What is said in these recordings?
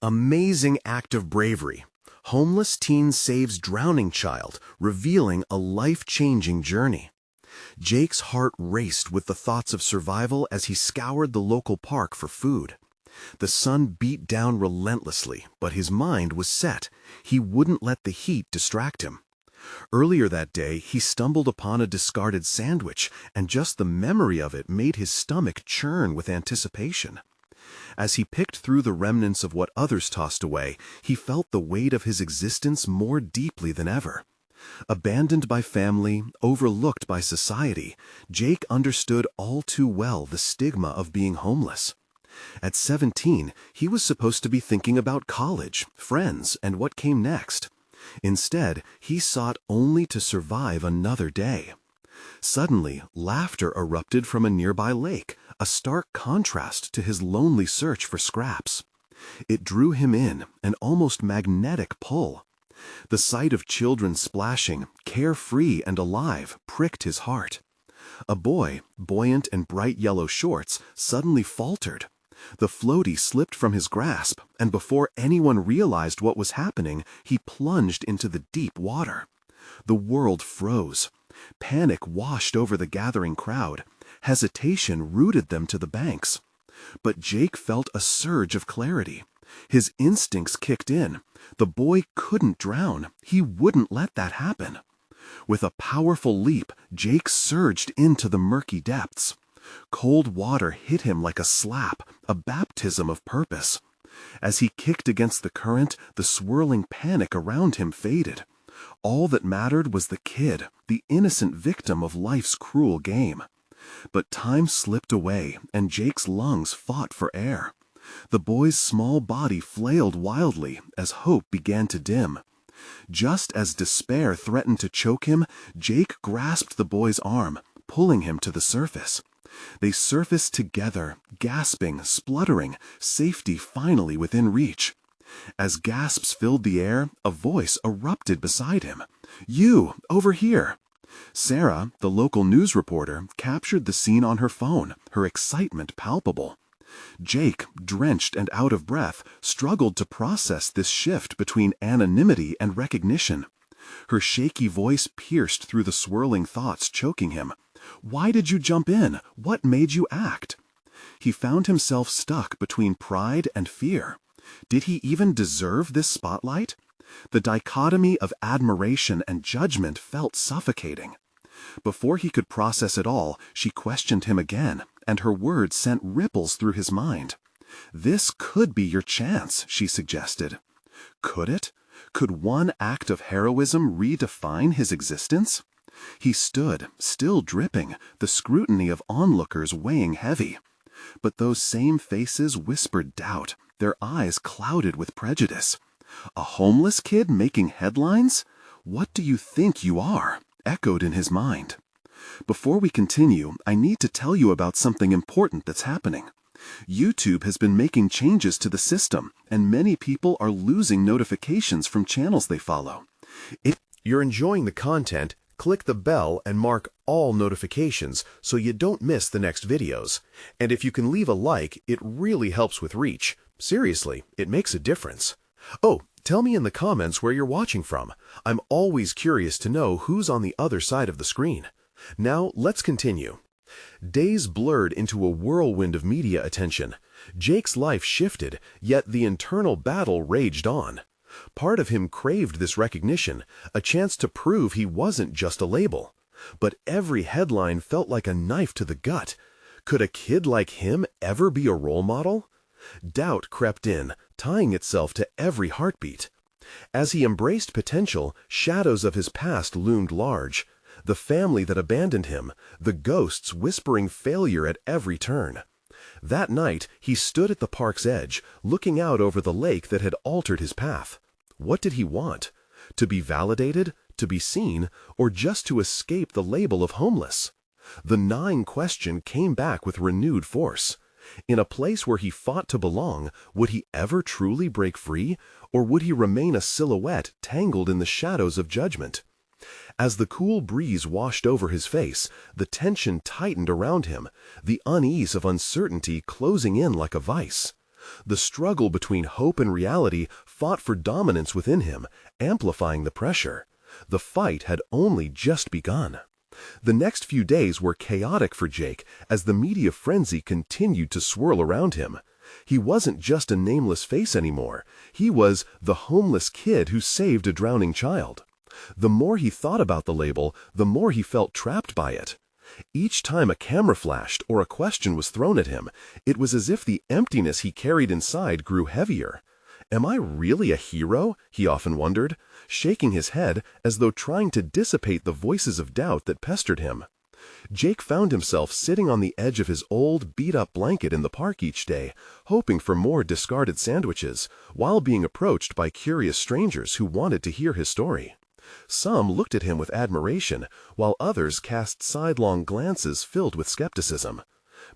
Amazing act of bravery. Homeless teen saves drowning child, revealing a life-changing journey. Jake's heart raced with the thoughts of survival as he scoured the local park for food. The sun beat down relentlessly, but his mind was set. He wouldn't let the heat distract him. Earlier that day, he stumbled upon a discarded sandwich, and just the memory of it made his stomach churn with anticipation. As he picked through the remnants of what others tossed away, he felt the weight of his existence more deeply than ever. Abandoned by family, overlooked by society, Jake understood all too well the stigma of being homeless. At 17, he was supposed to be thinking about college, friends, and what came next. Instead, he sought only to survive another day. Suddenly, laughter erupted from a nearby lake, a stark contrast to his lonely search for scraps. It drew him in, an almost magnetic pull. The sight of children splashing, carefree and alive, pricked his heart. A boy, buoyant in bright yellow shorts, suddenly faltered. The floaty slipped from his grasp, and before anyone realized what was happening, he plunged into the deep water. The world froze. Panic washed over the gathering crowd. Hesitation rooted them to the banks. But Jake felt a surge of clarity. His instincts kicked in. The boy couldn't drown. He wouldn't let that happen. With a powerful leap, Jake surged into the murky depths. Cold water hit him like a slap, a baptism of purpose. As he kicked against the current, the swirling panic around him faded. All that mattered was the kid, the innocent victim of life's cruel game. But time slipped away, and Jake's lungs fought for air. The boy's small body flailed wildly as hope began to dim. Just as despair threatened to choke him, Jake grasped the boy's arm, pulling him to the surface. They surfaced together, gasping, spluttering, safety finally within reach. As gasps filled the air, a voice erupted beside him. "You, over here!" Sarah, the local news reporter, captured the scene on her phone, her excitement palpable. Jake, drenched and out of breath, struggled to process this shift between anonymity and recognition. Her shaky voice pierced through the swirling thoughts choking him. "Why did you jump in? What made you act?" He found himself stuck between pride and fear. Did he even deserve this spotlight? The dichotomy of admiration and judgment felt suffocating. Before he could process it all, she questioned him again, and her words sent ripples through his mind. "This could be your chance," she suggested. Could it? Could one act of heroism redefine his existence? He stood, still dripping, the scrutiny of onlookers weighing heavy. But those same faces whispered doubt, their eyes clouded with prejudice. "A homeless kid making headlines? What do you think you are?" echoed in his mind. Before we continue, I need to tell you about something important that's happening. YouTube has been making changes to the system, and many people are losing notifications from channels they follow. If you're enjoying the content, click the bell and mark all notifications so you don't miss the next videos. And if you can leave a like, it really helps with reach. Seriously, it makes a difference. Oh, tell me in the comments where you're watching from. I'm always curious to know who's on the other side of the screen. Now, let's continue. Days blurred into a whirlwind of media attention. Jake's life shifted, yet the internal battle raged on. Part of him craved this recognition, a chance to prove he wasn't just a label. But every headline felt like a knife to the gut. Could a kid like him ever be a role model? Doubt crept in, tying itself to every heartbeat. As he embraced potential, shadows of his past loomed large. The family that abandoned him, the ghosts whispering failure at every turn. That night, he stood at the park's edge, looking out over the lake that had altered his path. What did he want? To be validated, to be seen, or just to escape the label of homeless? The gnawing question came back with renewed force. In a place where he fought to belong, would he ever truly break free, or would he remain a silhouette tangled in the shadows of judgment? As the cool breeze washed over his face, the tension tightened around him, the unease of uncertainty closing in like a vice. The struggle between hope and reality fought for dominance within him, amplifying the pressure. The fight had only just begun. The next few days were chaotic for Jake as the media frenzy continued to swirl around him. He wasn't just a nameless face anymore. He was the homeless kid who saved a drowning child. The more he thought about the label, the more he felt trapped by it. Each time a camera flashed or a question was thrown at him, it was as if the emptiness he carried inside grew heavier. Am I really a hero? He often wondered, shaking his head as though trying to dissipate the voices of doubt that pestered him. Jake found himself sitting on the edge of his old, beat-up blanket in the park each day, hoping for more discarded sandwiches, while being approached by curious strangers who wanted to hear his story. Some looked at him with admiration, while others cast sidelong glances filled with skepticism.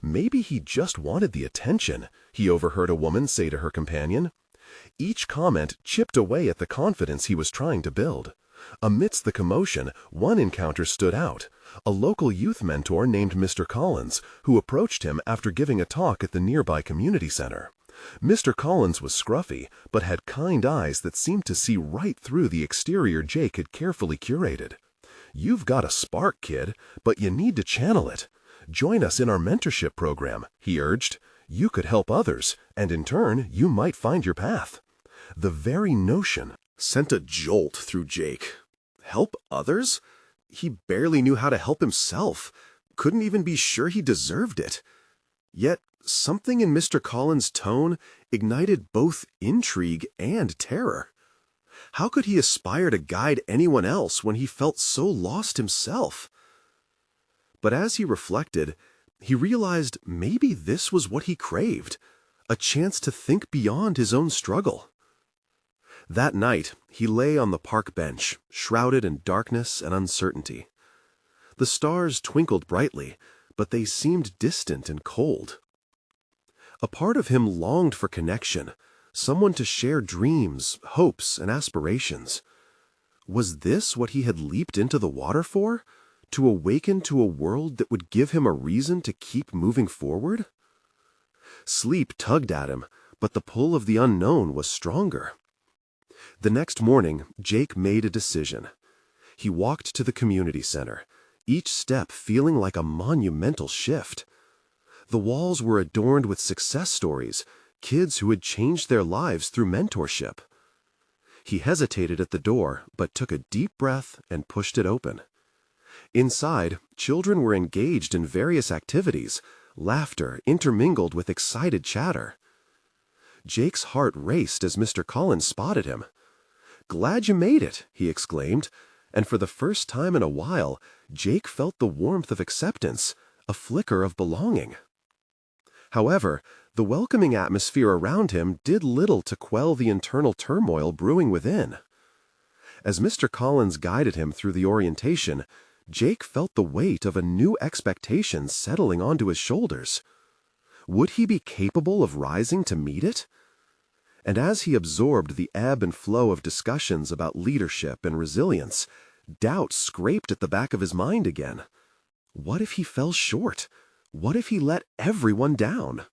Maybe he just wanted the attention, he overheard a woman say to her companion. Each comment chipped away at the confidence he was trying to build. Amidst the commotion, one encounter stood out. A local youth mentor named Mr. Collins, who approached him after giving a talk at the nearby community center. Mr. Collins was scruffy, but had kind eyes that seemed to see right through the exterior Jake had carefully curated. "You've got a spark, kid, but you need to channel it. Join us in our mentorship program," he urged. "You could help others, and in turn, you might find your path." The very notion sent a jolt through Jake. Help others? He barely knew how to help himself, couldn't even be sure he deserved it. Yet, something in Mr. Collins' tone ignited both intrigue and terror. How could he aspire to guide anyone else when he felt so lost himself? But as he reflected, he realized maybe this was what he craved, a chance to think beyond his own struggle. That night, he lay on the park bench, shrouded in darkness and uncertainty. The stars twinkled brightly, but they seemed distant and cold. A part of him longed for connection, someone to share dreams, hopes, and aspirations. Was this what he had leaped into the water for? To awaken to a world that would give him a reason to keep moving forward? Sleep tugged at him, but the pull of the unknown was stronger. The next morning, Jake made a decision. He walked to the community center, each step feeling like a monumental shift. The walls were adorned with success stories, kids who had changed their lives through mentorship. He hesitated at the door, but took a deep breath and pushed it open. Inside, children were engaged in various activities, laughter intermingled with excited chatter. Jake's heart raced as Mr. Collins spotted him. "Glad you made it," he exclaimed, and for the first time in a while, Jake felt the warmth of acceptance, a flicker of belonging. However, the welcoming atmosphere around him did little to quell the internal turmoil brewing within. As Mr. Collins guided him through the orientation, Jake felt the weight of a new expectation settling onto his shoulders. Would he be capable of rising to meet it? And as he absorbed the ebb and flow of discussions about leadership and resilience, doubt scraped at the back of his mind again. What if he fell short? What if he let everyone down?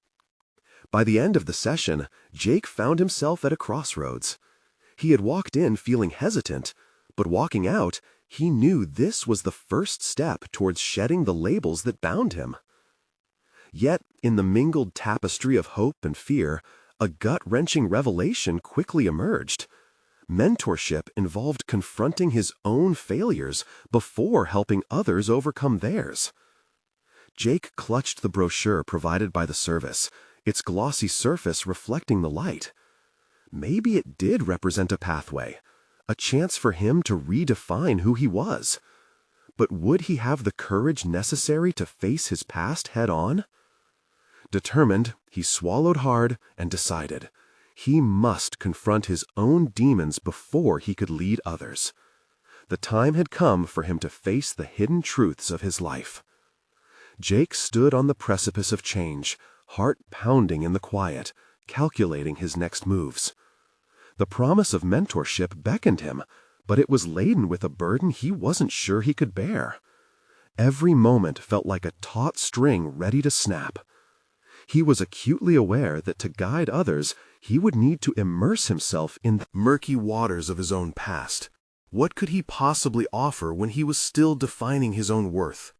By the end of the session, Jake found himself at a crossroads. He had walked in feeling hesitant, but walking out, he knew this was the first step towards shedding the labels that bound him. Yet, in the mingled tapestry of hope and fear, a gut-wrenching revelation quickly emerged. Mentorship involved confronting his own failures before helping others overcome theirs. Jake clutched the brochure provided by the service, its glossy surface reflecting the light. Maybe it did represent a pathway, a chance for him to redefine who he was. But would he have the courage necessary to face his past head-on? Determined, he swallowed hard and decided. He must confront his own demons before he could lead others. The time had come for him to face the hidden truths of his life. Jake stood on the precipice of change, heart pounding in the quiet, calculating his next moves. The promise of mentorship beckoned him, but it was laden with a burden he wasn't sure he could bear. Every moment felt like a taut string ready to snap. He was acutely aware that to guide others, he would need to immerse himself in the murky waters of his own past. What could he possibly offer when he was still defining his own worth?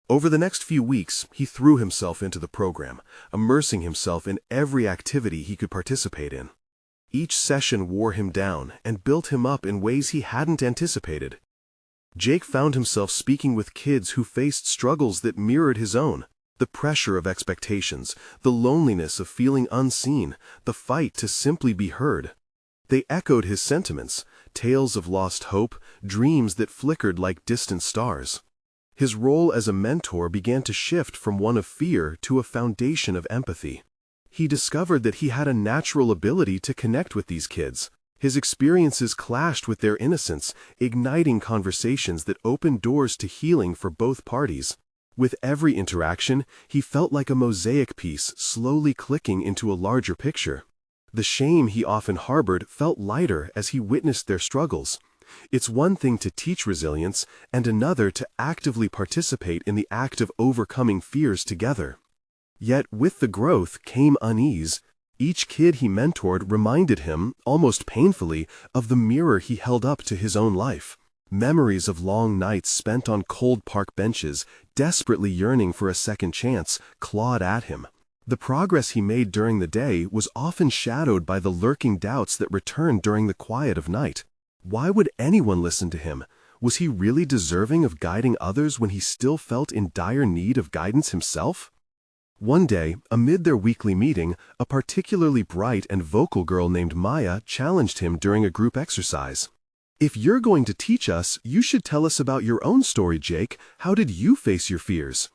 Over the next few weeks, he threw himself into the program, immersing himself in every activity he could participate in. Each session wore him down and built him up in ways he hadn't anticipated. Jake found himself speaking with kids who faced struggles that mirrored his own. The pressure of expectations, the loneliness of feeling unseen, the fight to simply be heard. They echoed his sentiments, tales of lost hope, dreams that flickered like distant stars. His role as a mentor began to shift from one of fear to a foundation of empathy. He discovered that he had a natural ability to connect with these kids. His experiences clashed with their innocence, igniting conversations that opened doors to healing for both parties. With every interaction, he felt like a mosaic piece slowly clicking into a larger picture. The shame he often harbored felt lighter as he witnessed their struggles. It's one thing to teach resilience, and another to actively participate in the act of overcoming fears together. Yet with the growth came unease. Each kid he mentored reminded him, almost painfully, of the mirror he held up to his own life. Memories of long nights spent on cold park benches, desperately yearning for a second chance, clawed at him. The progress he made during the day was often shadowed by the lurking doubts that returned during the quiet of night. Why would anyone listen to him? Was he really deserving of guiding others when he still felt in dire need of guidance himself? One day, amid their weekly meeting, a particularly bright and vocal girl named Maya challenged him during a group exercise. "If you're going to teach us, you should tell us about your own story, Jake. How did you face your fears?"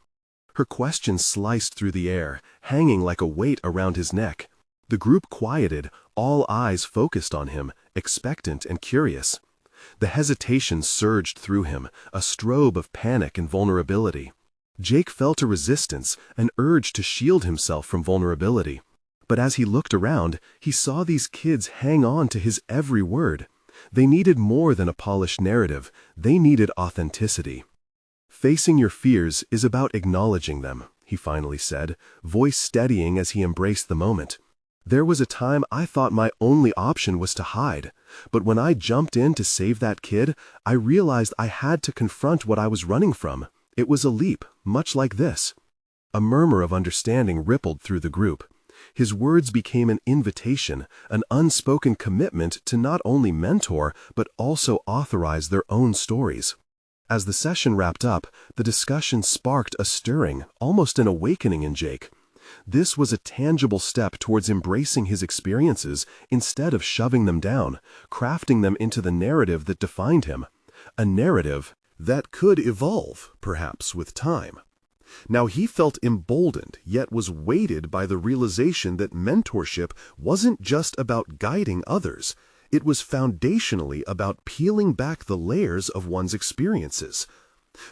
Her question sliced through the air, hanging like a weight around his neck. The group quieted, all eyes focused on him, expectant and curious. The hesitation surged through him, a strobe of panic and vulnerability. Jake felt a resistance, an urge to shield himself from vulnerability. But as he looked around, he saw these kids hang on to his every word. They needed more than a polished narrative. They needed authenticity. "Facing your fears is about acknowledging them," he finally said, voice steadying as he embraced the moment. "There was a time I thought my only option was to hide, but when I jumped in to save that kid, I realized I had to confront what I was running from. It was a leap, much like this." A murmur of understanding rippled through the group. His words became an invitation, an unspoken commitment to not only mentor, but also authorize their own stories. As the session wrapped up, the discussion sparked a stirring, almost an awakening in Jake. This was a tangible step towards embracing his experiences instead of shoving them down, crafting them into the narrative that defined him. A narrative that could evolve, perhaps, with time. Now he felt emboldened, yet was weighted by the realization that mentorship wasn't just about guiding others. It was foundationally about peeling back the layers of one's experiences.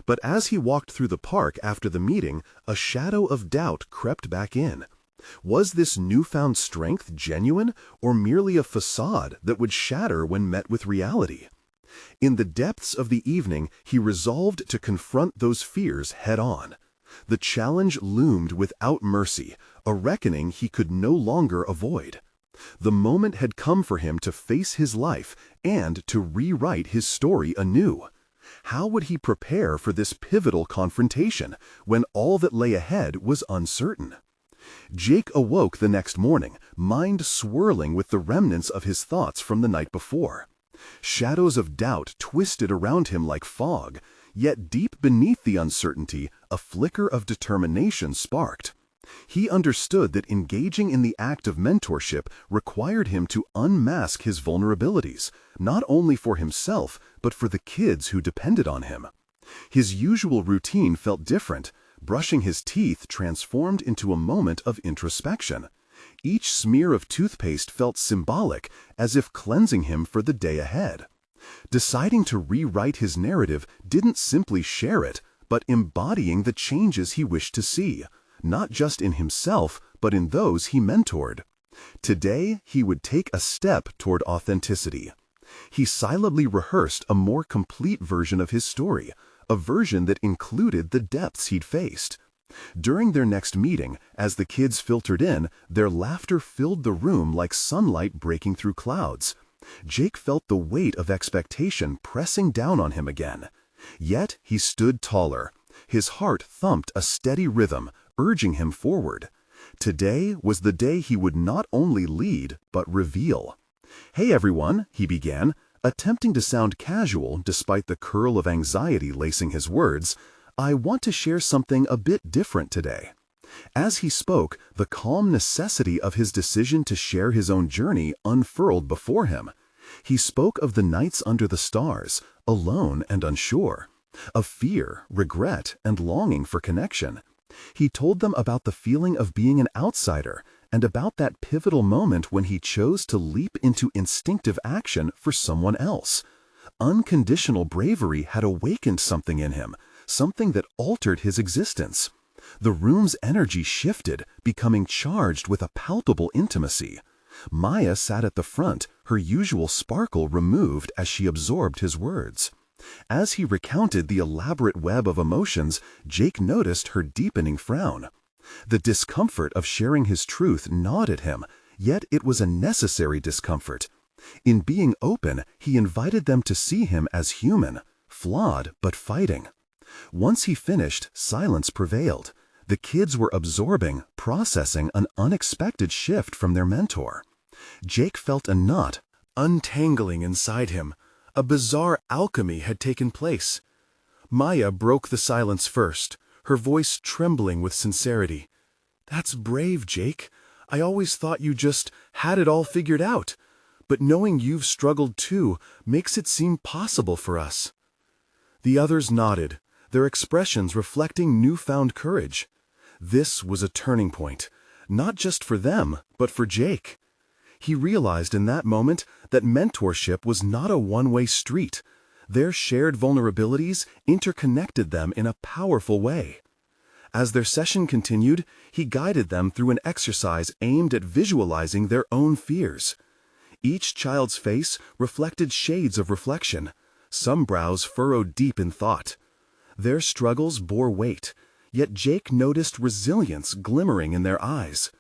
But as he walked through the park after the meeting, a shadow of doubt crept back in. Was this newfound strength genuine, or merely a facade that would shatter when met with reality? In the depths of the evening, he resolved to confront those fears head-on. The challenge loomed without mercy, a reckoning he could no longer avoid. The moment had come for him to face his life and to rewrite his story anew. How would he prepare for this pivotal confrontation when all that lay ahead was uncertain? Jake awoke the next morning, mind swirling with the remnants of his thoughts from the night before. Shadows of doubt twisted around him like fog, yet deep beneath the uncertainty, a flicker of determination sparked. He understood that engaging in the act of mentorship required him to unmask his vulnerabilities, not only for himself, but for the kids who depended on him. His usual routine felt different. Brushing his teeth transformed into a moment of introspection. Each smear of toothpaste felt symbolic, as if cleansing him for the day ahead. Deciding to rewrite his narrative didn't simply share it, but embodying the changes he wished to see, not just in himself, but in those he mentored. Today, he would take a step toward authenticity. He silently rehearsed a more complete version of his story, a version that included the depths he'd faced. During their next meeting, as the kids filtered in, their laughter filled the room like sunlight breaking through clouds. Jake felt the weight of expectation pressing down on him again. Yet he stood taller. His heart thumped a steady rhythm, urging him forward. Today was the day he would not only lead, but reveal. "Hey everyone," he began, attempting to sound casual despite the curl of anxiety lacing his words. "I want to share something a bit different today." As he spoke, the calm necessity of his decision to share his own journey unfurled before him. He spoke of the nights under the stars, alone and unsure, of fear, regret, and longing for connection. He told them about the feeling of being an outsider and about that pivotal moment when he chose to leap into instinctive action for someone else. Unconditional bravery had awakened something in him, something that altered his existence. The room's energy shifted, becoming charged with a palpable intimacy. Maya sat at the front, her usual sparkle removed as she absorbed his words. As he recounted the elaborate web of emotions, Jake noticed her deepening frown. The discomfort of sharing his truth gnawed at him, yet it was a necessary discomfort. In being open, he invited them to see him as human, flawed but fighting. Once he finished, silence prevailed. The kids were absorbing, processing an unexpected shift from their mentor. Jake felt a knot untangling inside him. A bizarre alchemy had taken place. Maya broke the silence first, her voice trembling with sincerity. "That's brave, Jake. I always thought you just had it all figured out. But knowing you've struggled too makes it seem possible for us." The others nodded, their expressions reflecting newfound courage. This was a turning point, not just for them, but for Jake. He realized in that moment that mentorship was not a one-way street. Their shared vulnerabilities interconnected them in a powerful way. As their session continued, he guided them through an exercise aimed at visualizing their own fears. Each child's face reflected shades of reflection, some brows furrowed deep in thought. Their struggles bore weight, yet Jake noticed resilience glimmering in their eyes.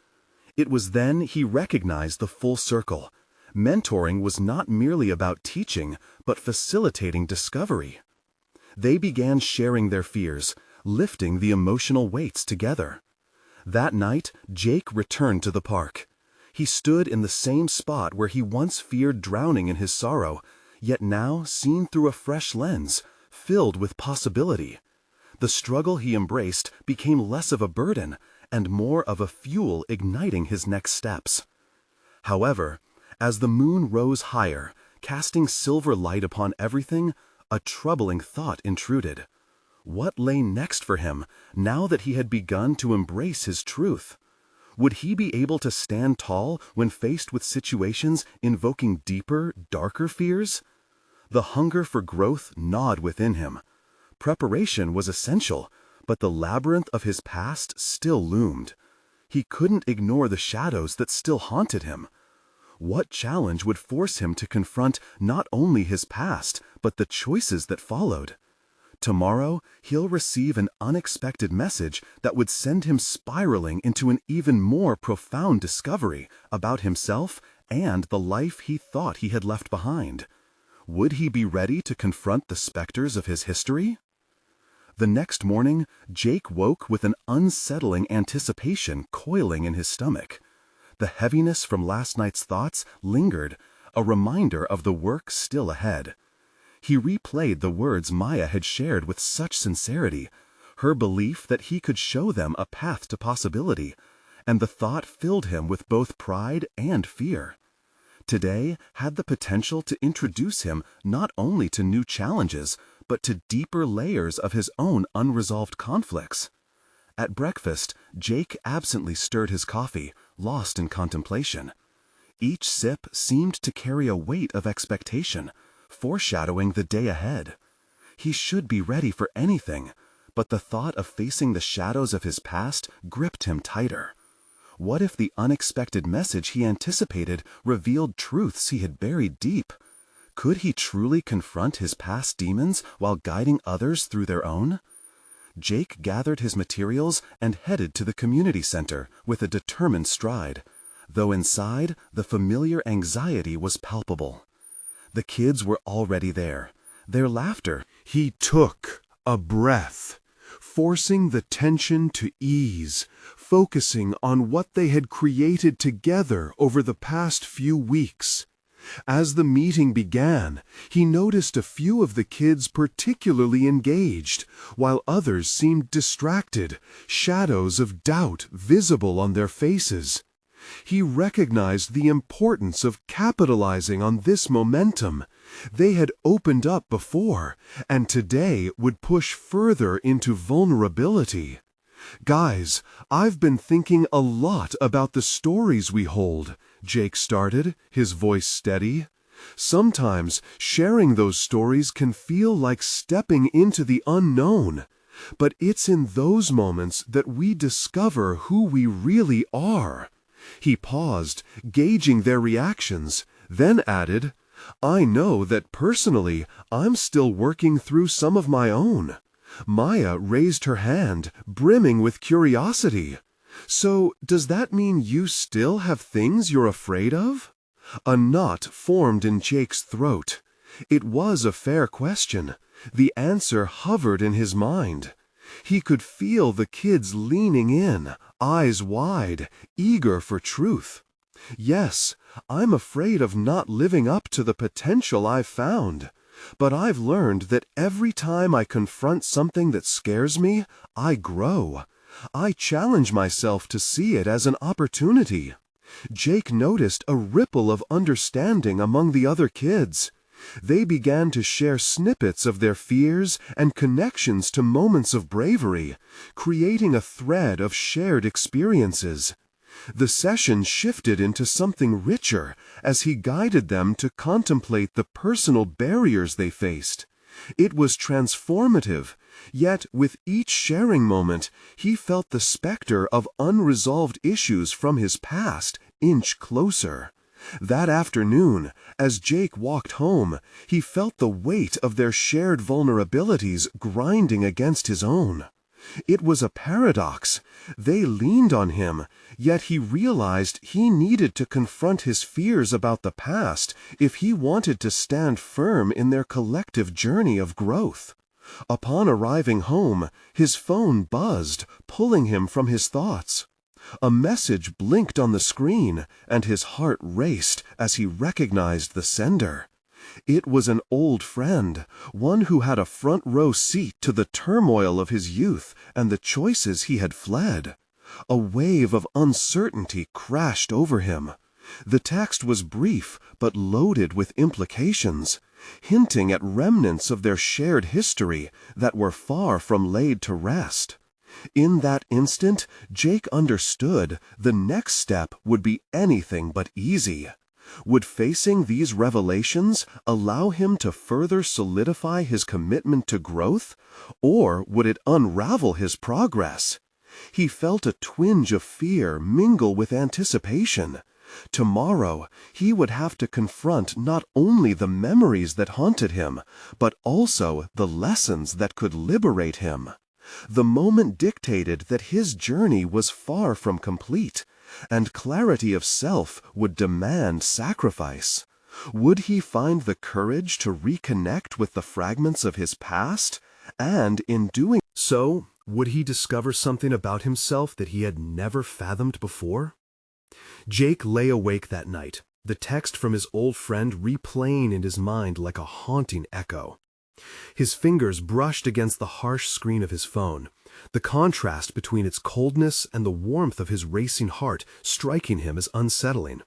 It was then he recognized the full circle. Mentoring was not merely about teaching, but facilitating discovery. They began sharing their fears, lifting the emotional weights together. That night, Jake returned to the park. He stood in the same spot where he once feared drowning in his sorrow, yet now seen through a fresh lens, filled with possibility. The struggle he embraced became less of a burden and more of a fuel igniting his next steps. However, as the moon rose higher, casting silver light upon everything, a troubling thought intruded. What lay next for him, now that he had begun to embrace his truth? Would he be able to stand tall when faced with situations invoking deeper, darker fears? The hunger for growth gnawed within him. Preparation was essential, but the labyrinth of his past still loomed. He couldn't ignore the shadows that still haunted him. What challenge would force him to confront not only his past, but the choices that followed? Tomorrow, he'll receive an unexpected message that would send him spiraling into an even more profound discovery about himself and the life he thought he had left behind. Would he be ready to confront the specters of his history? The next morning, Jake woke with an unsettling anticipation coiling in his stomach. The heaviness from last night's thoughts lingered, a reminder of the work still ahead. He replayed the words Maya had shared with such sincerity, her belief that he could show them a path to possibility, and the thought filled him with both pride and fear. Today had the potential to introduce him not only to new challenges, but to deeper layers of his own unresolved conflicts. At breakfast, Jake absently stirred his coffee, lost in contemplation. Each sip seemed to carry a weight of expectation, foreshadowing the day ahead. He should be ready for anything, but the thought of facing the shadows of his past gripped him tighter. What if the unexpected message he anticipated revealed truths he had buried deep? Could he truly confront his past demons while guiding others through their own? Jake gathered his materials and headed to the community center with a determined stride, though inside, the familiar anxiety was palpable. The kids were already there. Their laughter. He took a breath, forcing the tension to ease, focusing on what they had created together over the past few weeks. As the meeting began, he noticed a few of the kids particularly engaged, while others seemed distracted, shadows of doubt visible on their faces. He recognized the importance of capitalizing on this momentum. They had opened up before, and today would push further into vulnerability. "Guys, I've been thinking a lot about the stories we hold," Jake started, his voice steady. "Sometimes sharing those stories can feel like stepping into the unknown, but it's in those moments that we discover who we really are." He paused, gauging their reactions, then added, "I know that personally I'm still working through some of my own." Maya raised her hand, brimming with curiosity. "So, does that mean you still have things you're afraid of?" A knot formed in Jake's throat. It was a fair question. The answer hovered in his mind. He could feel the kids leaning in, eyes wide, eager for truth. "Yes, I'm afraid of not living up to the potential I've found. But I've learned that every time I confront something that scares me, I grow. I challenge myself to see it as an opportunity." Jake noticed a ripple of understanding among the other kids. They began to share snippets of their fears and connections to moments of bravery, creating a thread of shared experiences. The session shifted into something richer as he guided them to contemplate the personal barriers they faced. It was transformative, yet with each sharing moment, he felt the specter of unresolved issues from his past inch closer. That afternoon, as Jake walked home, he felt the weight of their shared vulnerabilities grinding against his own. It was a paradox. They leaned on him, yet he realized he needed to confront his fears about the past if he wanted to stand firm in their collective journey of growth. Upon arriving home, his phone buzzed, pulling him from his thoughts. A message blinked on the screen, and his heart raced as he recognized the sender. It was an old friend, one who had a front-row seat to the turmoil of his youth and the choices he had fled. A wave of uncertainty crashed over him. The text was brief but loaded with implications, hinting at remnants of their shared history that were far from laid to rest. In that instant, Jake understood the next step would be anything but easy. Would facing these revelations allow him to further solidify his commitment to growth, or would it unravel his progress? He felt a twinge of fear mingle with anticipation. Tomorrow, he would have to confront not only the memories that haunted him, but also the lessons that could liberate him. The moment dictated that his journey was far from complete, and clarity of self would demand sacrifice. Would he find the courage to reconnect with the fragments of his past? And in doing so, would he discover something about himself that he had never fathomed before? Jake lay awake that night, the text from his old friend replaying in his mind like a haunting echo. His fingers brushed against the harsh screen of his phone, the contrast between its coldness and the warmth of his racing heart striking him as unsettling.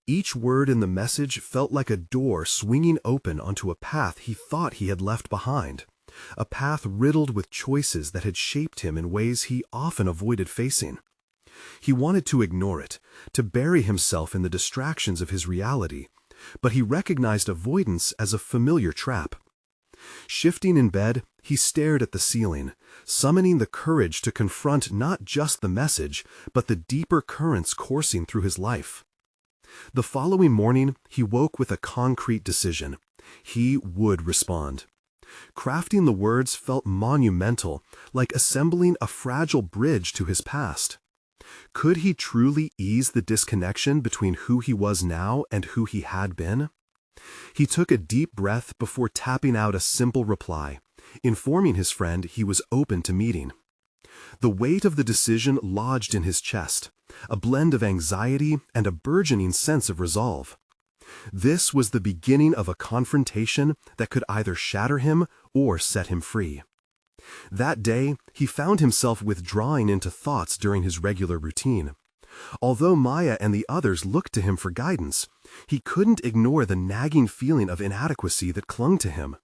Each word in the message felt like a door swinging open onto a path he thought he had left behind, a path riddled with choices that had shaped him in ways he often avoided facing. He wanted to ignore it, to bury himself in the distractions of his reality, but he recognized avoidance as a familiar trap. Shifting in bed, he stared at the ceiling, summoning the courage to confront not just the message, but the deeper currents coursing through his life. The following morning, he woke with a concrete decision. He would respond. Crafting the words felt monumental, like assembling a fragile bridge to his past. Could he truly ease the disconnection between who he was now and who he had been? He took a deep breath before tapping out a simple reply, informing his friend he was open to meeting. The weight of the decision lodged in his chest, a blend of anxiety and a burgeoning sense of resolve. This was the beginning of a confrontation that could either shatter him or set him free. That day, he found himself withdrawing into thoughts during his regular routine. Although Maya and the others looked to him for guidance, he couldn't ignore the nagging feeling of inadequacy that clung to him.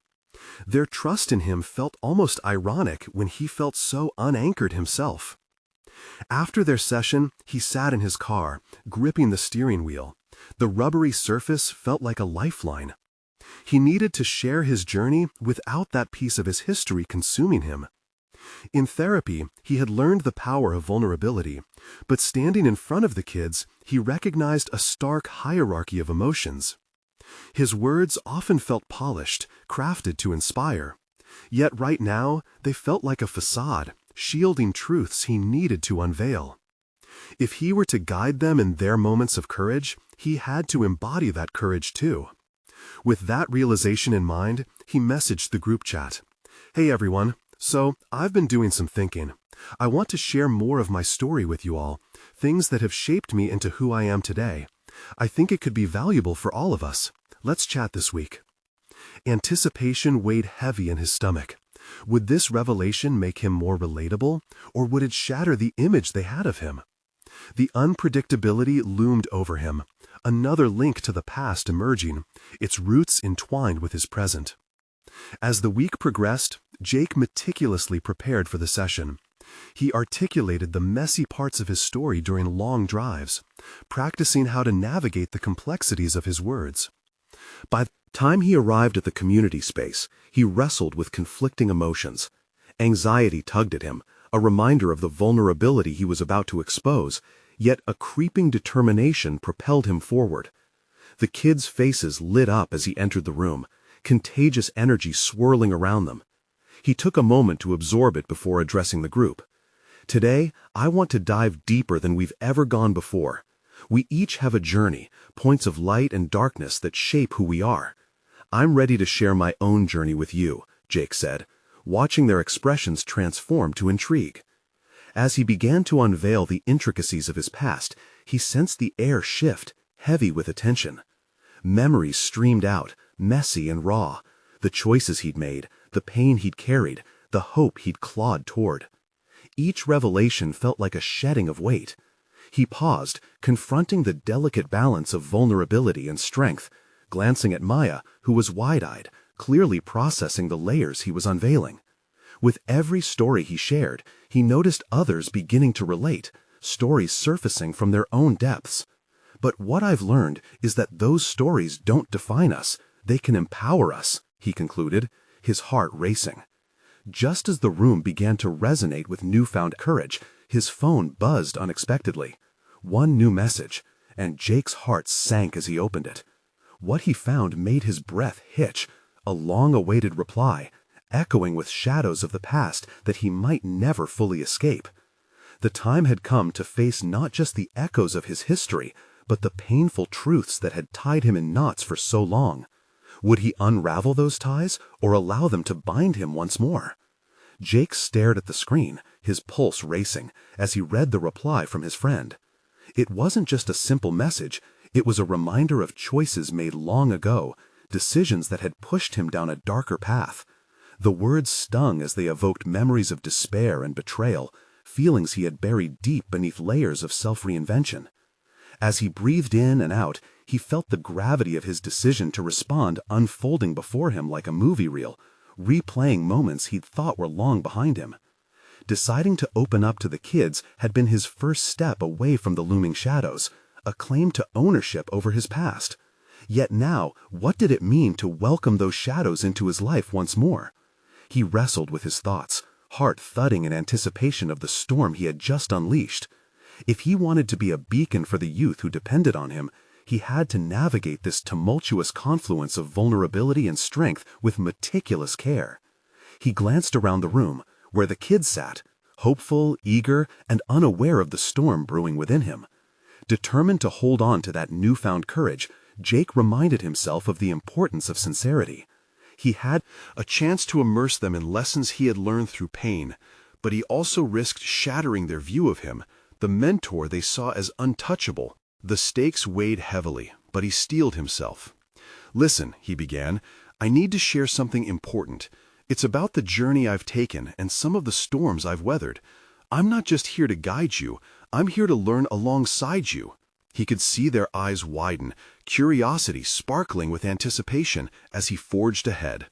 Their trust in him felt almost ironic when he felt so unanchored himself. After their session, he sat in his car, gripping the steering wheel. The rubbery surface felt like a lifeline. He needed to share his journey without that piece of his history consuming him. In therapy, he had learned the power of vulnerability, but standing in front of the kids, he recognized a stark hierarchy of emotions. His words often felt polished, crafted to inspire. Yet right now, they felt like a facade, shielding truths he needed to unveil. If he were to guide them in their moments of courage, he had to embody that courage too. With that realization in mind, he messaged the group chat. "Hey everyone, so I've been doing some thinking. I want to share more of my story with you all, things that have shaped me into who I am today. I think it could be valuable for all of us. Let's chat this week." Anticipation weighed heavy in his stomach. Would this revelation make him more relatable, or would it shatter the image they had of him? The unpredictability loomed over him, another link to the past emerging, its roots entwined with his present. As the week progressed, Jake meticulously prepared for the session. He articulated the messy parts of his story during long drives, practicing how to navigate the complexities of his words. By the time he arrived at the community space, he wrestled with conflicting emotions. Anxiety tugged at him, a reminder of the vulnerability he was about to expose, yet a creeping determination propelled him forward. The kids' faces lit up as he entered the room, contagious energy swirling around them. He took a moment to absorb it before addressing the group. "Today, I want to dive deeper than we've ever gone before. We each have a journey, points of light and darkness that shape who we are. I'm ready to share my own journey with you," Jake said, watching their expressions transform to intrigue. As he began to unveil the intricacies of his past, he sensed the air shift, heavy with attention. Memories streamed out, messy and raw, the choices he'd made, the pain he'd carried, the hope he'd clawed toward. Each revelation felt like a shedding of weight. He paused, confronting the delicate balance of vulnerability and strength, glancing at Maya, who was wide-eyed, clearly processing the layers he was unveiling. With every story he shared, he noticed others beginning to relate, stories surfacing from their own depths. "But what I've learned is that those stories don't define us, they can empower us," he concluded, his heart racing. Just as the room began to resonate with newfound courage, his phone buzzed unexpectedly. One new message, and Jake's heart sank as he opened it. What he found made his breath hitch, a long-awaited reply, echoing with shadows of the past that he might never fully escape. The time had come to face not just the echoes of his history, but the painful truths that had tied him in knots for so long. Would he unravel those ties, or allow them to bind him once more? Jake stared at the screen, his pulse racing, as he read the reply from his friend. It wasn't just a simple message, it was a reminder of choices made long ago, decisions that had pushed him down a darker path. The words stung as they evoked memories of despair and betrayal, feelings he had buried deep beneath layers of self-reinvention. As he breathed in and out, he felt the gravity of his decision to respond unfolding before him like a movie reel, replaying moments he'd thought were long behind him. Deciding to open up to the kids had been his first step away from the looming shadows, a claim to ownership over his past. Yet now, what did it mean to welcome those shadows into his life once more? He wrestled with his thoughts, heart thudding in anticipation of the storm he had just unleashed. If he wanted to be a beacon for the youth who depended on him, He had to navigate this tumultuous confluence of vulnerability and strength with meticulous care. He glanced around the room, where the kids sat, hopeful, eager, and unaware of the storm brewing within him. Determined to hold on to that newfound courage, Jake reminded himself of the importance of sincerity. He had a chance to immerse them in lessons he had learned through pain, but he also risked shattering their view of him, the mentor they saw as untouchable. The stakes weighed heavily, but he steeled himself. "Listen," he began, "I need to share something important. It's about the journey I've taken and some of the storms I've weathered. I'm not just here to guide you, I'm here to learn alongside you." He could see their eyes widen, curiosity sparkling with anticipation as he forged ahead.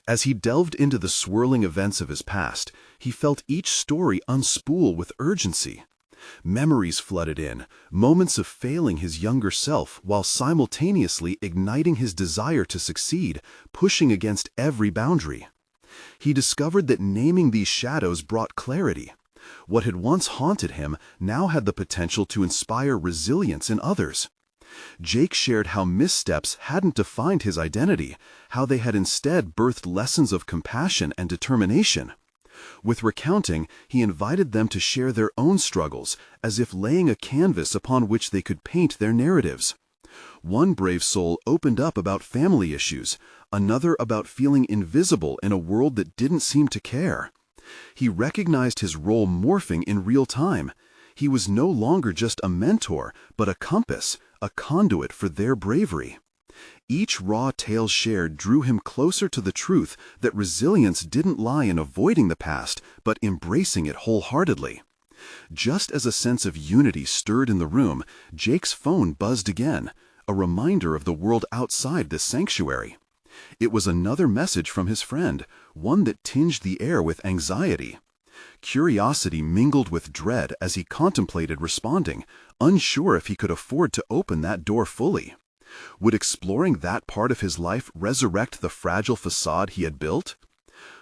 As he delved into the swirling events of his past, he felt each story unspool with urgency. Memories flooded in, moments of failing his younger self while simultaneously igniting his desire to succeed, pushing against every boundary. He discovered that naming these shadows brought clarity. What had once haunted him now had the potential to inspire resilience in others. Jake shared how missteps hadn't defined his identity, how they had instead birthed lessons of compassion and determination. With recounting, he invited them to share their own struggles, as if laying a canvas upon which they could paint their narratives. One brave soul opened up about family issues, another about feeling invisible in a world that didn't seem to care. He recognized his role morphing in real time. He was no longer just a mentor, but a compass, a conduit for their bravery. Each raw tale shared drew him closer to the truth that resilience didn't lie in avoiding the past, but embracing it wholeheartedly. Just as a sense of unity stirred in the room, Jake's phone buzzed again, a reminder of the world outside this sanctuary. It was another message from his friend, one that tinged the air with anxiety. Curiosity mingled with dread as he contemplated responding, unsure if he could afford to open that door fully. Would exploring that part of his life resurrect the fragile facade he had built?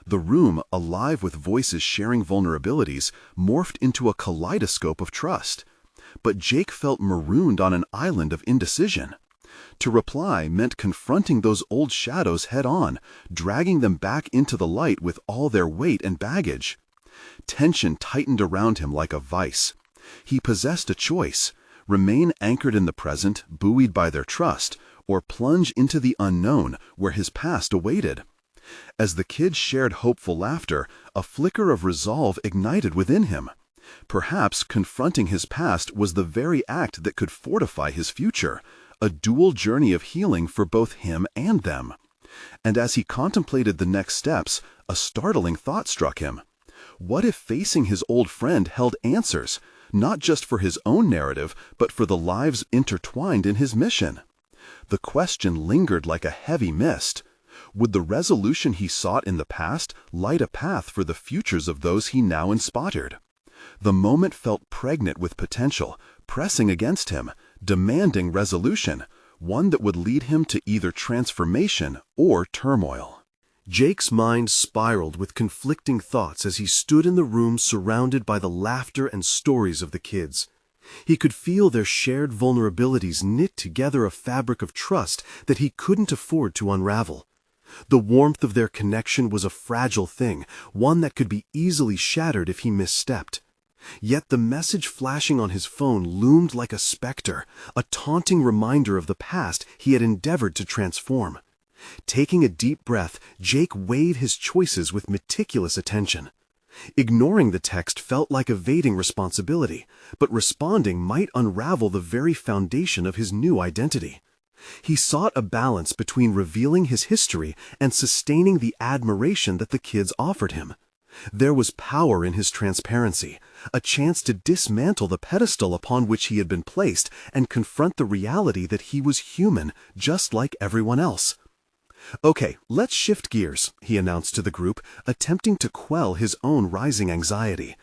The room, alive with voices sharing vulnerabilities, morphed into a kaleidoscope of trust. But Jake felt marooned on an island of indecision. To reply meant confronting those old shadows head-on, dragging them back into the light with all their weight and baggage. Tension tightened around him like a vice. He possessed a choice: remain anchored in the present, buoyed by their trust, or plunge into the unknown where his past awaited. As the kids shared hopeful laughter, a flicker of resolve ignited within him. Perhaps confronting his past was the very act that could fortify his future, a dual journey of healing for both him and them. And as he contemplated the next steps, a startling thought struck him. What if facing his old friend held answers, not just for his own narrative, but for the lives intertwined in his mission? The question lingered like a heavy mist. Would the resolution he sought in the past light a path for the futures of those he now inspired? The moment felt pregnant with potential, pressing against him, demanding resolution, one that would lead him to either transformation or turmoil. Jake's mind spiraled with conflicting thoughts as he stood in the room surrounded by the laughter and stories of the kids. He could feel their shared vulnerabilities knit together a fabric of trust that he couldn't afford to unravel. The warmth of their connection was a fragile thing, one that could be easily shattered if he misstepped. Yet the message flashing on his phone loomed like a specter, a taunting reminder of the past he had endeavored to transform. Taking a deep breath, Jake weighed his choices with meticulous attention. Ignoring the text felt like evading responsibility, but responding might unravel the very foundation of his new identity. He sought a balance between revealing his history and sustaining the admiration that the kids offered him. There was power in his transparency, a chance to dismantle the pedestal upon which he had been placed and confront the reality that he was human, just like everyone else. "Okay, let's shift gears," he announced to the group, attempting to quell his own rising anxiety.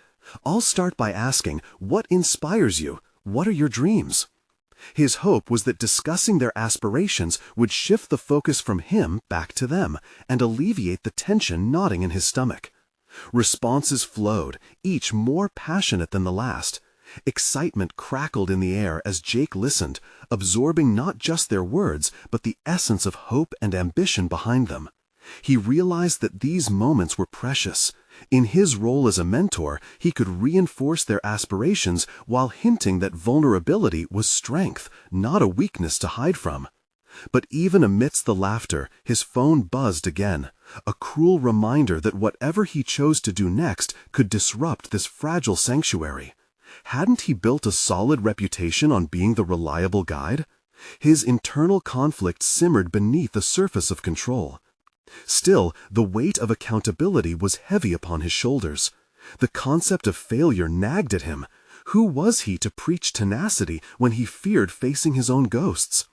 "I'll start by asking, what inspires you? What are your dreams?" His hope was that discussing their aspirations would shift the focus from him back to them and alleviate the tension gnawing in his stomach. Responses flowed, each more passionate than the last. Excitement crackled in the air as Jake listened, absorbing not just their words, but the essence of hope and ambition behind them. He realized that these moments were precious. In his role as a mentor, he could reinforce their aspirations while hinting that vulnerability was strength, not a weakness to hide from. But even amidst the laughter, his phone buzzed again, a cruel reminder that whatever he chose to do next could disrupt this fragile sanctuary. Hadn't he built a solid reputation on being the reliable guide? His internal conflict simmered beneath the surface of control. Still, the weight of accountability was heavy upon his shoulders. The concept of failure nagged at him. Who was he to preach tenacity when he feared facing his own ghosts?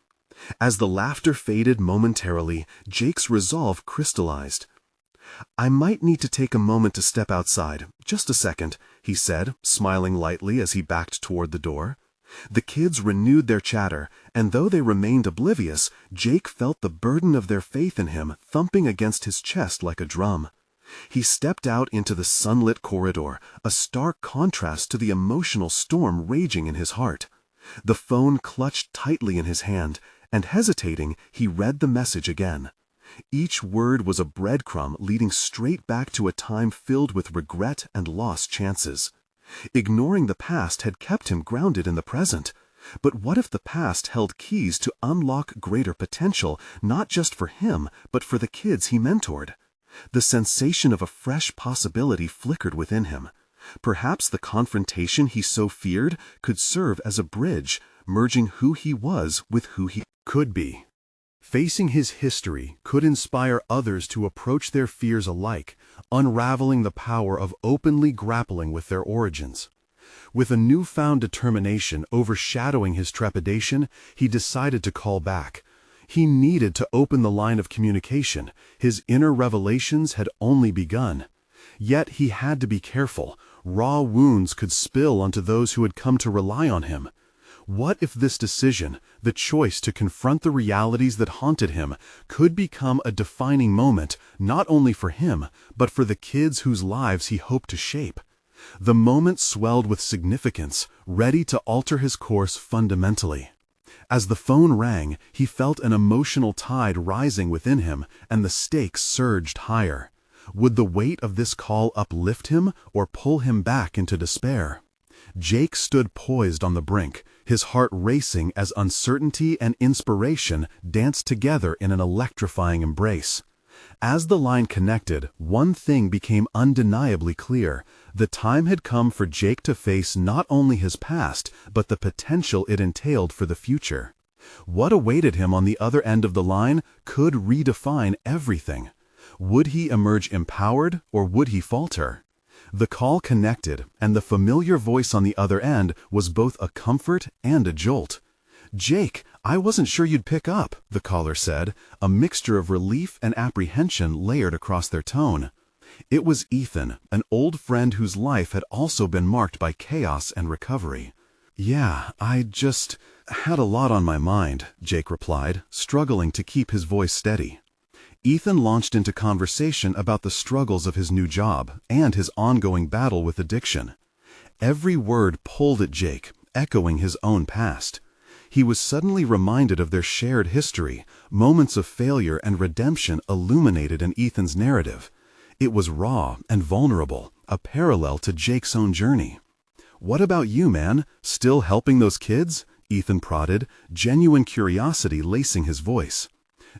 As the laughter faded momentarily, Jake's resolve crystallized. "I might need to take a moment to step outside. Just a second," he said, smiling lightly as he backed toward the door. The kids renewed their chatter, and though they remained oblivious, Jake felt the burden of their faith in him thumping against his chest like a drum. He stepped out into the sunlit corridor, a stark contrast to the emotional storm raging in his heart. The phone clutched tightly in his hand, and hesitating, he read the message again. Each word was a breadcrumb leading straight back to a time filled with regret and lost chances. Ignoring the past had kept him grounded in the present. But what if the past held keys to unlock greater potential, not just for him, but for the kids he mentored? The sensation of a fresh possibility flickered within him. Perhaps the confrontation he so feared could serve as a bridge, merging who he was with who he could be. Facing his history could inspire others to approach their fears alike, unraveling the power of openly grappling with their origins. With a newfound determination overshadowing his trepidation, he decided to call back. He needed to open the line of communication. His inner revelations had only begun. Yet he had to be careful. Raw wounds could spill onto those who had come to rely on him. What if this decision, the choice to confront the realities that haunted him, could become a defining moment, not only for him, but for the kids whose lives he hoped to shape? The moment swelled with significance, ready to alter his course fundamentally. As the phone rang, he felt an emotional tide rising within him, and the stakes surged higher. Would the weight of this call uplift him or pull him back into despair? Jake stood poised on the brink, his heart racing as uncertainty and inspiration danced together in an electrifying embrace. As the line connected, one thing became undeniably clear. The time had come for Jake to face not only his past, but the potential it entailed for the future. What awaited him on the other end of the line could redefine everything. Would he emerge empowered, or would he falter? The call connected, and the familiar voice on the other end was both a comfort and a jolt. "Jake, I wasn't sure you'd pick up," the caller said, a mixture of relief and apprehension layered across their tone. It was Ethan, an old friend whose life had also been marked by chaos and recovery. "Yeah, I just had a lot on my mind," Jake replied, struggling to keep his voice steady. Ethan launched into conversation about the struggles of his new job and his ongoing battle with addiction. Every word pulled at Jake, echoing his own past. He was suddenly reminded of their shared history, moments of failure and redemption illuminated in Ethan's narrative. It was raw and vulnerable, a parallel to Jake's own journey. "What about you, man? Still helping those kids?" Ethan prodded, genuine curiosity lacing his voice.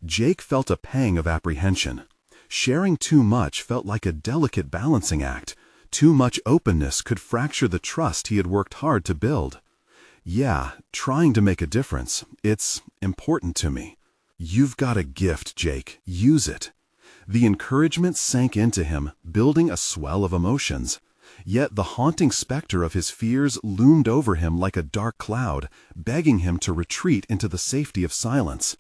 Jake felt a pang of apprehension. Sharing too much felt like a delicate balancing act. Too much openness could fracture the trust he had worked hard to build. "Yeah, trying to make a difference. It's important to me." "You've got a gift, Jake. Use it." The encouragement sank into him, building a swell of emotions. Yet the haunting specter of his fears loomed over him like a dark cloud, begging him to retreat into the safety of silence.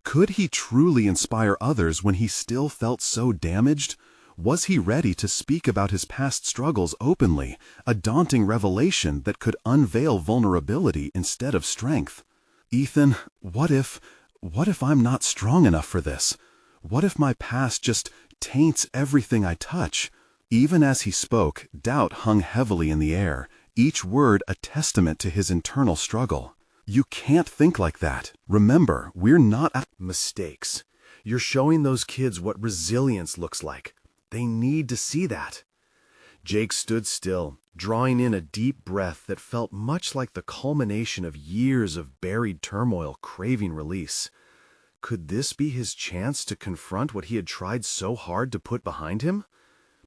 Could he truly inspire others when he still felt so damaged? Was he ready to speak about his past struggles openly, a daunting revelation that could unveil vulnerability instead of strength? "Ethan, what if I'm not strong enough for this? What if my past just taints everything I touch?" Even as he spoke, doubt hung heavily in the air, each word a testament to his internal struggle. "You can't think like that. Remember, we're not at mistakes. You're showing those kids what resilience looks like. They need to see that." Jake stood still, drawing in a deep breath that felt much like the culmination of years of buried turmoil craving release. Could this be his chance to confront what he had tried so hard to put behind him?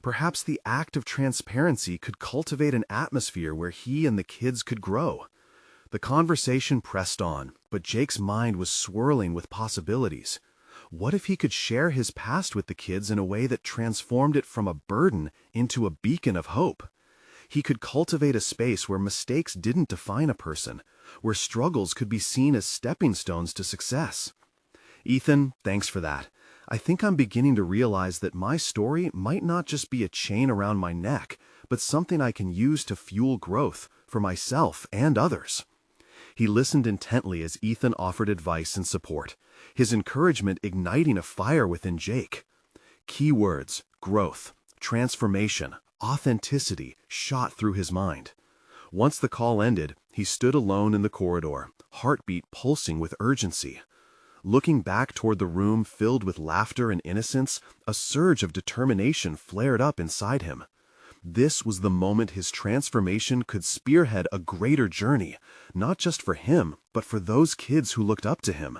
Perhaps the act of transparency could cultivate an atmosphere where he and the kids could grow. The conversation pressed on, but Jake's mind was swirling with possibilities. What if he could share his past with the kids in a way that transformed it from a burden into a beacon of hope? He could cultivate a space where mistakes didn't define a person, where struggles could be seen as stepping stones to success. "Ethan, thanks for that. I think I'm beginning to realize that my story might not just be a chain around my neck, but something I can use to fuel growth for myself and others." He listened intently as Ethan offered advice and support, his encouragement igniting a fire within Jake. Key words: growth, transformation, authenticity shot through his mind. Once the call ended, he stood alone in the corridor, heartbeat pulsing with urgency. Looking back toward the room filled with laughter and innocence, a surge of determination flared up inside him. This was the moment his transformation could spearhead a greater journey, not just for him, but for those kids who looked up to him.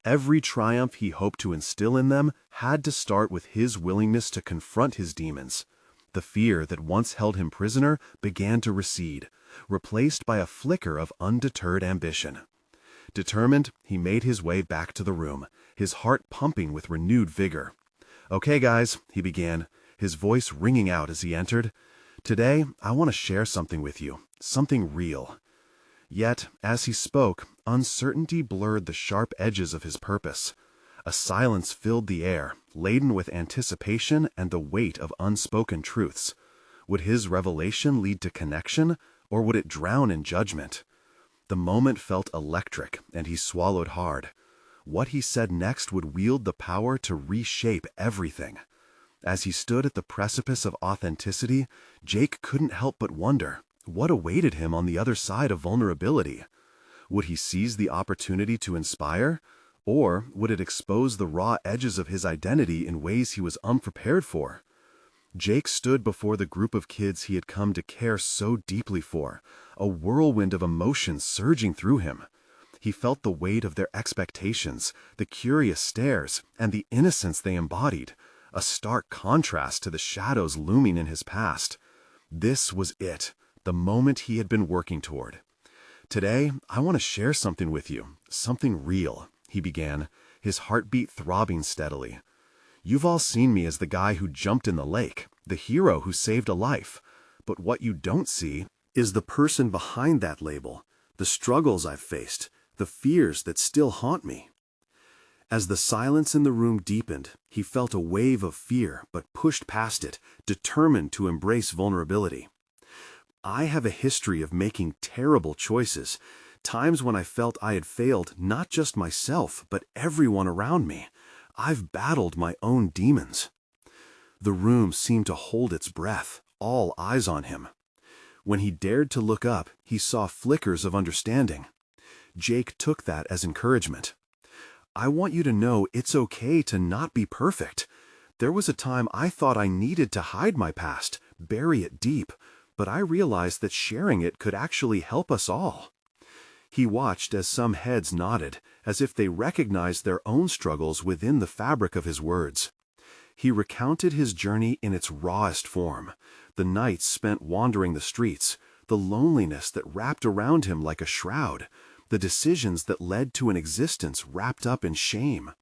Every triumph he hoped to instill in them had to start with his willingness to confront his demons. The fear that once held him prisoner began to recede, replaced by a flicker of undeterred ambition. Determined, he made his way back to the room, his heart pumping with renewed vigor. "Okay, guys," he began, his voice ringing out as he entered. "Today, I want to share something with you, something real." Yet, as he spoke, uncertainty blurred the sharp edges of his purpose. A silence filled the air, laden with anticipation and the weight of unspoken truths. Would his revelation lead to connection, or would it drown in judgment? The moment felt electric, and he swallowed hard. What he said next would wield the power to reshape everything. As he stood at the precipice of authenticity, Jake couldn't help but wonder, what awaited him on the other side of vulnerability? Would he seize the opportunity to inspire, or would it expose the raw edges of his identity in ways he was unprepared for? Jake stood before the group of kids he had come to care so deeply for, a whirlwind of emotions surging through him. He felt the weight of their expectations, the curious stares, and the innocence they embodied, a stark contrast to the shadows looming in his past. This was it, the moment he had been working toward. "Today, I want to share something with you, something real," he began, his heartbeat throbbing steadily. "You've all seen me as the guy who jumped in the lake, the hero who saved a life. But what you don't see is the person behind that label, the struggles I've faced, the fears that still haunt me." As the silence in the room deepened, he felt a wave of fear but pushed past it, determined to embrace vulnerability. "I have a history of making terrible choices, times when I felt I had failed not just myself but everyone around me. I've battled my own demons." The room seemed to hold its breath, all eyes on him. When he dared to look up, he saw flickers of understanding. Jake took that as encouragement. "I want you to know it's okay to not be perfect. There was a time I thought I needed to hide my past, bury it deep, but I realized that sharing it could actually help us all." He watched as some heads nodded, as if they recognized their own struggles within the fabric of his words. He recounted his journey in its rawest form, the nights spent wandering the streets, the loneliness that wrapped around him like a shroud, the decisions that led to an existence wrapped up in shame.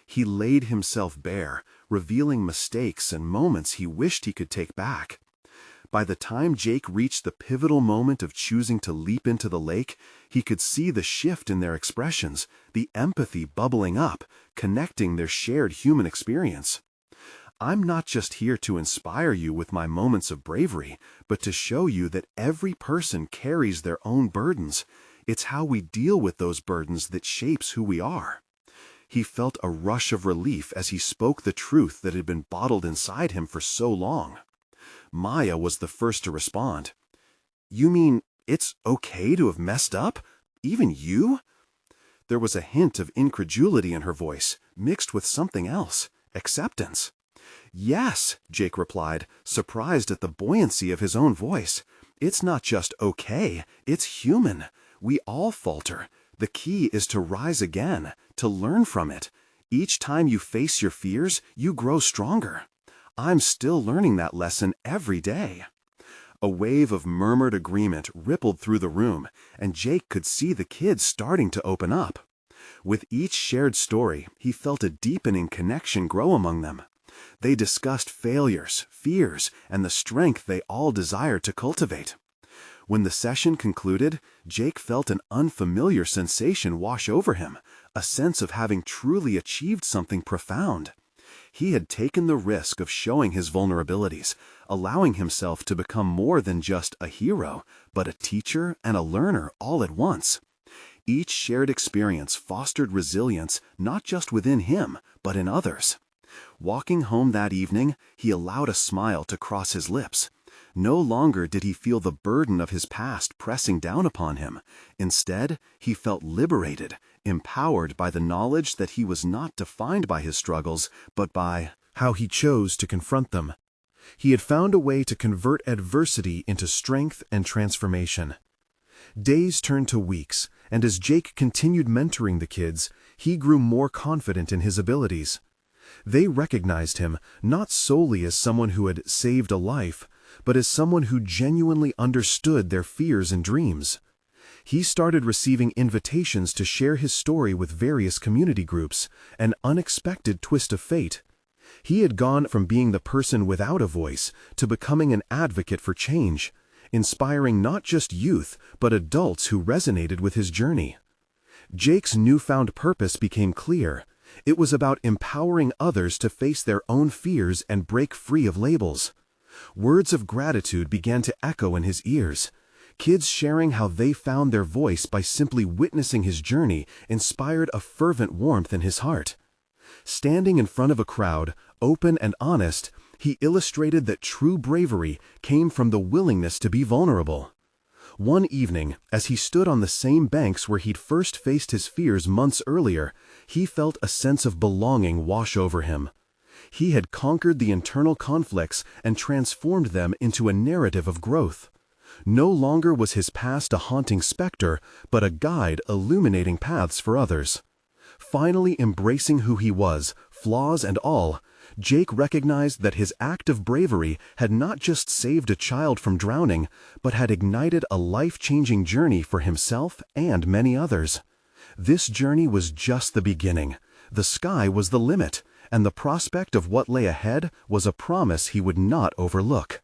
He laid himself bare, revealing mistakes and moments he wished he could take back. By the time Jake reached the pivotal moment of choosing to leap into the lake, he could see the shift in their expressions, the empathy bubbling up, connecting their shared human experience. "I'm not just here to inspire you with my moments of bravery, but to show you that every person carries their own burdens. It's how we deal with those burdens that shapes who we are." He felt a rush of relief as he spoke the truth that had been bottled inside him for so long. Maya was the first to respond. You mean it's okay to have messed up? Even you? There was a hint of incredulity in her voice, mixed with something else, acceptance. Yes, Jake replied, surprised at the buoyancy of his own voice. It's not just okay, it's human. We all falter. The key is to rise again, to learn from it. Each time you face your fears, you grow stronger. I'm still learning that lesson every day. A wave of murmured agreement rippled through the room, and Jake could see the kids starting to open up. With each shared story, he felt a deepening connection grow among them. They discussed failures, fears, and the strength they all desired to cultivate. When the session concluded, Jake felt an unfamiliar sensation wash over him, a sense of having truly achieved something profound. He had taken the risk of showing his vulnerabilities, allowing himself to become more than just a hero, but a teacher and a learner all at once. Each shared experience fostered resilience not just within him, but in others. Walking home that evening, he allowed a smile to cross his lips. No longer did he feel the burden of his past pressing down upon him. Instead, he felt liberated, empowered by the knowledge that he was not defined by his struggles, but by how he chose to confront them. He had found a way to convert adversity into strength and transformation. Days turned to weeks, and as Jake continued mentoring the kids, he grew more confident in his abilities. They recognized him not solely as someone who had saved a life, but as someone who genuinely understood their fears and dreams. He started receiving invitations to share his story with various community groups, an unexpected twist of fate. He had gone from being the person without a voice to becoming an advocate for change, inspiring not just youth, but adults who resonated with his journey. Jake's newfound purpose became clear. It was about empowering others to face their own fears and break free of labels. Words of gratitude began to echo in his ears. Kids sharing how they found their voice by simply witnessing his journey inspired a fervent warmth in his heart. Standing in front of a crowd, open and honest, he illustrated that true bravery came from the willingness to be vulnerable. One evening, as he stood on the same banks where he'd first faced his fears months earlier, he felt a sense of belonging wash over him. He had conquered the internal conflicts and transformed them into a narrative of growth. No longer was his past a haunting specter, but a guide illuminating paths for others. Finally embracing who he was, flaws and all, Jake recognized that his act of bravery had not just saved a child from drowning, but had ignited a life-changing journey for himself and many others. This journey was just the beginning. The sky was the limit, and the prospect of what lay ahead was a promise he would not overlook.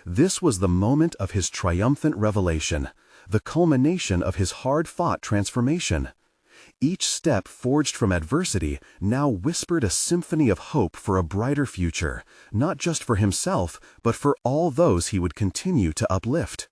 This was the moment of his triumphant revelation, the culmination of his hard-fought transformation. Each step forged from adversity now whispered a symphony of hope for a brighter future, not just for himself, but for all those he would continue to uplift.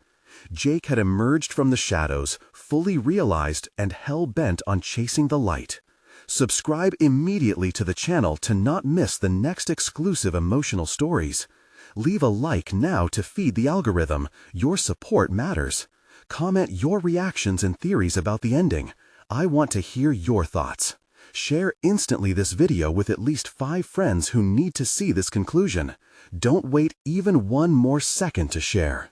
Jake had emerged from the shadows, fully realized and hell-bent on chasing the light. Subscribe immediately to the channel to not miss the next exclusive emotional stories. Leave a like now to feed the algorithm. Your support matters. Comment your reactions and theories about the ending. I want to hear your thoughts. Share instantly this video with at least 5 friends who need to see this conclusion. Don't wait even one more second to share.